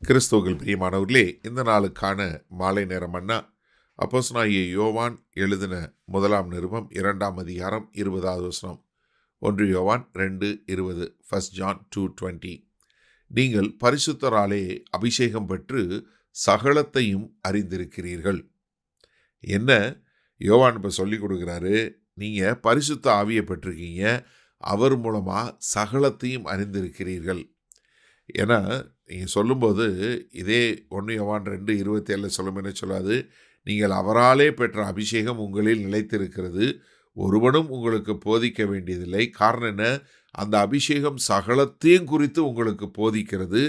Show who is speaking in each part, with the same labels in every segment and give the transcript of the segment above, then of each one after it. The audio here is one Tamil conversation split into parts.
Speaker 1: கிறிஸ்துவுக்குள் பிரியமானவர்களே, இந்த நாளுக்கான மாலை நேர மன்னா அப்போஸ்தலனாகிய யோவான் எழுதின முதலாம் நிருபம் 2ஆம் அதிகாரம் 20வது வசனம். 1 யோவான் 2:20. 1 John 2:20. நீங்கள் பரிசுத்தராலே அபிஷேகம் பெற்று சகலத்தையும் அறிந்திருக்கிறீர்கள். என்ன யோவான் இப்போ சொல்லி கொடுக்குறாரு? நீங்கள் பரிசுத்த ஆவியை பெற்றிருக்கீங்க, அவர் மூலமாக சகலத்தையும் அறிந்திருக்கிறீர்கள். ஏன்னா நீங்கள் சொல்லும்போது இதே 1 யோவான் 2:27 சொல்லும் என்ன சொல்லாது, நீங்கள் அவராலே பெற்ற அபிஷேகம் உங்களில் நிலைத்திருக்கிறது, ஒருவனும் உங்களுக்கு போதிக்க வேண்டியதில்லை. காரணம் என்ன? அந்த அபிஷேகம் சகலத்தையும் குறித்து உங்களுக்கு போதிக்கிறது.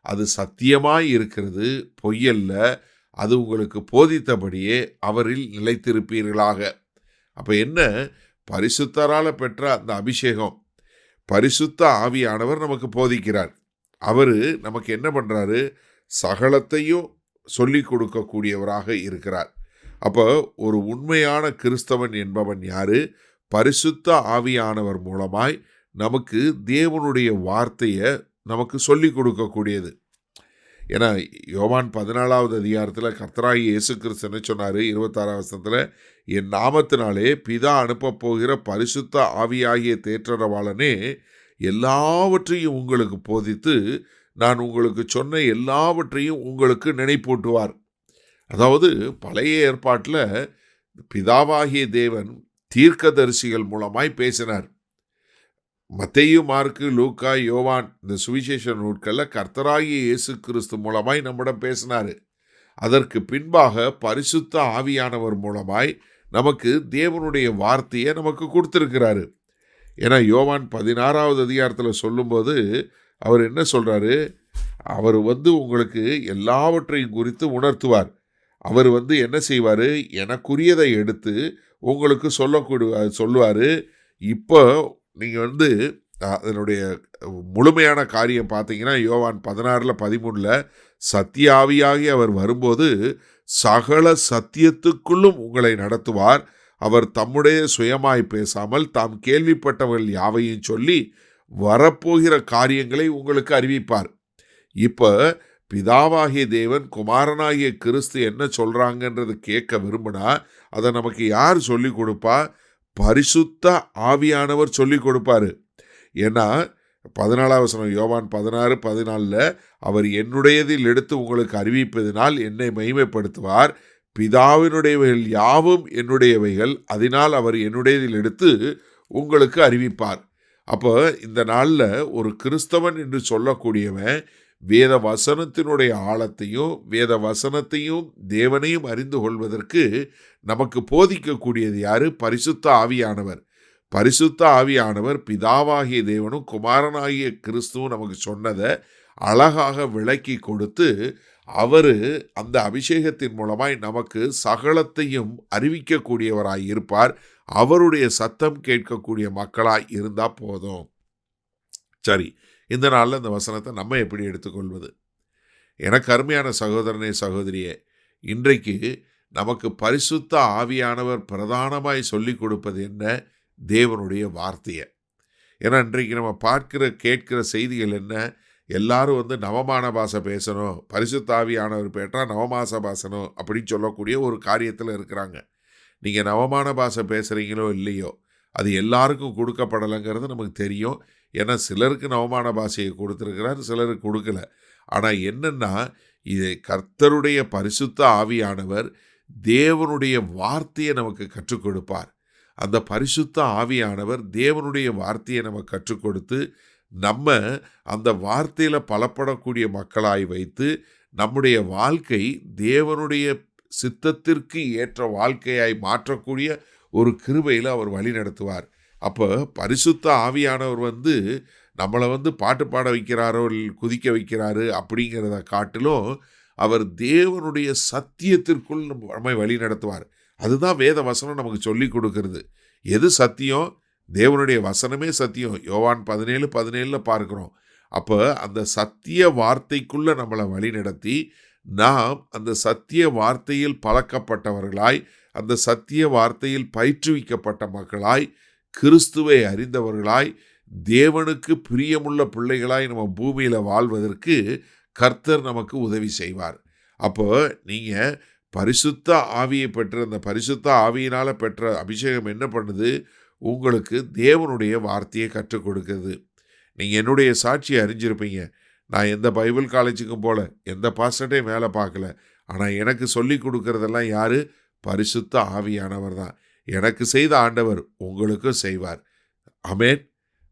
Speaker 1: அது சத்தியமாய் இருக்கிறது, பொய்யல்ல. அது உங்களுக்கு போதித்தபடியே அவரில் நிலைத்திருப்பீர்களாக. அப்போ என்ன? பரிசுத்தரால் பெற்ற அந்த அபிஷேகம், பரிசுத்த ஆவியானவர் நமக்கு போதிக்கிறார். அவர் நமக்கு என்ன பண்ணுறாரு? சகலத்தையும் சொல்லி கொடுக்கக்கூடியவராக இருக்கிறார். அப்போ ஒரு உண்மையான கிறிஸ்தவன் என்பவன் யாரு? பரிசுத்த ஆவியானவர் மூலமாய் நமக்கு தேவனுடைய வார்த்தையை நமக்கு சொல்லி கொடுக்கக்கூடியது. ஏன்னா யோவான் 14வது அதிகாரத்தில் கர்த்தராகிய இயேசு கிறிஸ்து என்ன சொன்னார்? 26ஆம் வசனத்தில், என் நாமத்தினாலே பிதா அனுப்பப் போகிற பரிசுத்த ஆவியாகிய தேற்றரவாளனே எல்லாவற்றையும் உங்களுக்கு போதித்து நான் உங்களுக்கு சொன்ன எல்லாவற்றையும் உங்களுக்கு நினைப்பூட்டுவார். அதாவது பழைய ஏற்பாட்டில் பிதாவாகிய தேவன் தீர்க்கதரிசிகள் மூலமாய் பேசினார். மத்தேயு, மார்க்கு, லூக்கா, யோவான் இந்த சுவிசேஷ நூட்களில் கர்த்தராகிய இயேசு கிறிஸ்து மூலமாய் நம்மிடம் பேசினார். அதற்கு பின்பாக பரிசுத்த ஆவியானவர் மூலமாய் நமக்கு தேவனுடைய வார்த்தையை நமக்கு கொடுத்துருக்கிறாரு. ஏன்னா யோவான் 16வது அதிகாரத்தில் சொல்லும்போது அவர் என்ன சொல்கிறாரு? அவர் உங்களுக்கு எல்லாவற்றையும் குறித்து உணர்த்துவார். அவர் என்ன செய்வார்? எனக்குரியதை எடுத்து உங்களுக்கு சொல்லுவார். இப்போ நீங்கள் அதனுடைய முழுமையான காரியம் பார்த்தீங்கன்னா யோவான் 16:13 சத்திய ஆவியாகி அவர் வரும்போது சகல சத்தியத்துக்குள்ளும் உங்களை நடத்துவார். அவர் தம்முடைய சுயமாய் பேசாமல் தாம் கேள்விப்பட்டவர்கள் யாவையும் சொல்லி வரப்போகிற காரியங்களை உங்களுக்கு அறிவிப்பார். இப்போ பிதாவாகிய தேவன் குமாரனாகிய கிறிஸ்து என்ன சொல்கிறாங்கன்றது கேட்க விரும்பினா அதை நமக்கு யார் சொல்லி கொடுப்பா? பரிசுத்த ஆவியானவர் சொல்லி கொடுப்பாரு. ஏன்னா 14ஆம் வசனம் யோவான் 16:14 அவர் என்னுடையதில் எடுத்து உங்களுக்கு அறிவிப்பதினால் என்னை மகிமைப்படுத்துவார். பிதாவினுடையவைகள் யாவும் என்னுடையவைகள், அதனால் அவர் என்னுடையதில் எடுத்து உங்களுக்கு அறிவிப்பார். அப்போ இந்த நாளில் ஒரு கிறிஸ்தவன் என்று சொல்லக்கூடியவன் வேத வசனத்தினுடைய ஆழத்தையும் வேத வசனத்தையும் தேவனையும் அறிந்து கொள்வதற்கு நமக்கு போதிக்கக்கூடியது யாரு? பரிசுத்த ஆவியானவர். பரிசுத்த ஆவியானவர் பிதாவாகிய தேவனும் குமாரனாகிய கிறிஸ்துவும் நமக்கு சொன்னதை அழகாக விளக்கி கொடுத்து அவர் அந்த அபிஷேகத்தின் மூலமாய் நமக்கு சகலத்தையும் அறிவிக்கக்கூடியவராய் இருப்பார். அவருடைய சத்தம் கேட்கக்கூடிய மக்களாய் இருந்தால் போதும். சரி, இந்த நாளில் இந்த வசனத்தை நம்ம எப்படி எடுத்துக்கொள்வது? எனக்கு அருமையான சகோதரனே, சகோதரியே, இன்றைக்கு நமக்கு பரிசுத்த ஆவியானவர் பிரதானமாய் சொல்லி கொடுப்பது என்ன? தேவனுடைய வார்த்தையை. ஏன்னா இன்றைக்கு நம்ம கேட்கிற செய்திகள் என்ன? எல்லாரும் நவமான பாஷை பேசணும், பரிசுத்த ஆவியானவர் பேட்டால் நவமாச பாசணும் அப்படின்னு சொல்லக்கூடிய ஒரு காரியத்தில் இருக்கிறாங்க. நீங்கள் நவமான பாஷை பேசுகிறீங்களோ இல்லையோ, அது எல்லாருக்கும் கொடுக்கப்படலைங்கிறது நமக்கு தெரியும். ஏன்னா சிலருக்கு நவமான பாஷையை கொடுத்துருக்கிறார், சிலருக்கு கொடுக்கல. ஆனால் என்னென்னா, இது கர்த்தருடைய பரிசுத்த ஆவியானவர் தேவனுடைய வார்த்தையை நமக்கு கற்றுக் கொடுப்பார். அந்த பரிசுத்த ஆவியானவர் தேவனுடைய வார்த்தையை நமக்கு கற்றுக் கொடுத்து நம்ம அந்த வார்த்தையில் பலப்படக்கூடிய மக்களாய் வைத்து நம்முடைய வாழ்க்கை தேவனுடைய சித்தத்திற்கு ஏற்ற வாழ்க்கையாய் மாற்றக்கூடிய ஒரு கிருபையில் அவர் வழி நடத்துவார். அப்போ பரிசுத்த ஆவியானவர் நம்மளை பாட்டு பாட வைக்கிறாரோ குதிக்க வைக்கிறாரு அப்படிங்கிறத காட்டிலும் அவர் தேவனுடைய சத்தியத்திற்குள் நம்மை வழி நடத்துவார். அதுதான் வேத வசனம் நமக்கு சொல்லி கொடுக்கறது. எது சத்தியம்? தேவனுடைய வசனமே சத்தியம். யோவான் 17:17 பார்க்கிறோம். அப்போ அந்த சத்திய வார்த்தைக்குள்ளே நம்மளை வழி நடத்தி நாம் அந்த சத்திய வார்த்தையில் பழக்கப்பட்டவர்களாய், அந்த சத்திய வார்த்தையில் பயிற்றுவிக்கப்பட்ட மக்களாய், கிறிஸ்துவை அறிந்தவர்களாய், தேவனுக்கு பிரியமுள்ள பிள்ளைகளாய் நம்ம பூமியில் வாழ்வதற்கு கர்த்தர் நமக்கு உதவி செய்வார். அப்போ நீங்க பரிசுத்த ஆவியை பெற்ற அந்த பரிசுத்த ஆவியினால பெற்ற அபிஷேகம் என்ன பண்ணுது? உங்களுக்கு தேவனுடைய வார்த்தையை கற்றுக் கொடுக்குது. நீங்க என்னுடைய சாட்சியை அறிஞ்சிருப்பீங்க. நான் எந்த பைபிள் காலேஜுக்கும் போல, எந்த பாஸ்டர்ட்டையும் வேலை பார்க்கல. ஆனா எனக்கு சொல்லிக் கொடுக்கறதெல்லாம் யாரு? பரிசுத்த ஆவியானவர் தான். எனக்கு செய்த ஆண்டவர் உங்களுக்கும் செய்வார். ஆமென்.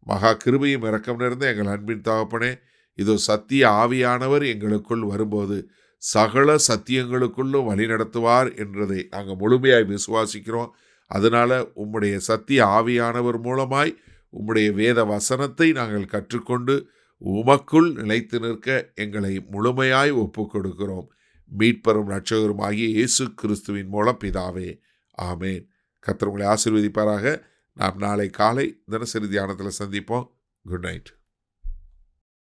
Speaker 1: மகா கிருபையும் இரக்கம் நிறைந்த எங்கள் அன்பின் தகப்பனே, இதோ சத்திய ஆவியானவர் எங்களுக்குள் வரும்போது சகல சத்தியங்களுக்குள்ளும் வழிநடத்துவார் என்றதை நாங்கள் முழுமையாய் விசுவாசிக்கிறோம். அதனால உம்முடைய சத்திய ஆவியானவர் மூலமாய் உம்முடைய வேத வசனத்தை நாங்கள் கற்றுக்கொண்டு உமக்குள் நிலைத்து நிற்க எங்களை முழுமையாய் ஒப்புக் கொடுக்கிறோம். மீட்பரும் இரட்சகரும் ஆகிய இயேசு கிறிஸ்துவின் மூலம் பிதாவே, ஆமேன். கர்த்தர் உங்களை ஆசீர்வதிப்பாராக. நாம் நாளை காலை தினசரி தியானத்தில் சந்திப்போம். Good night.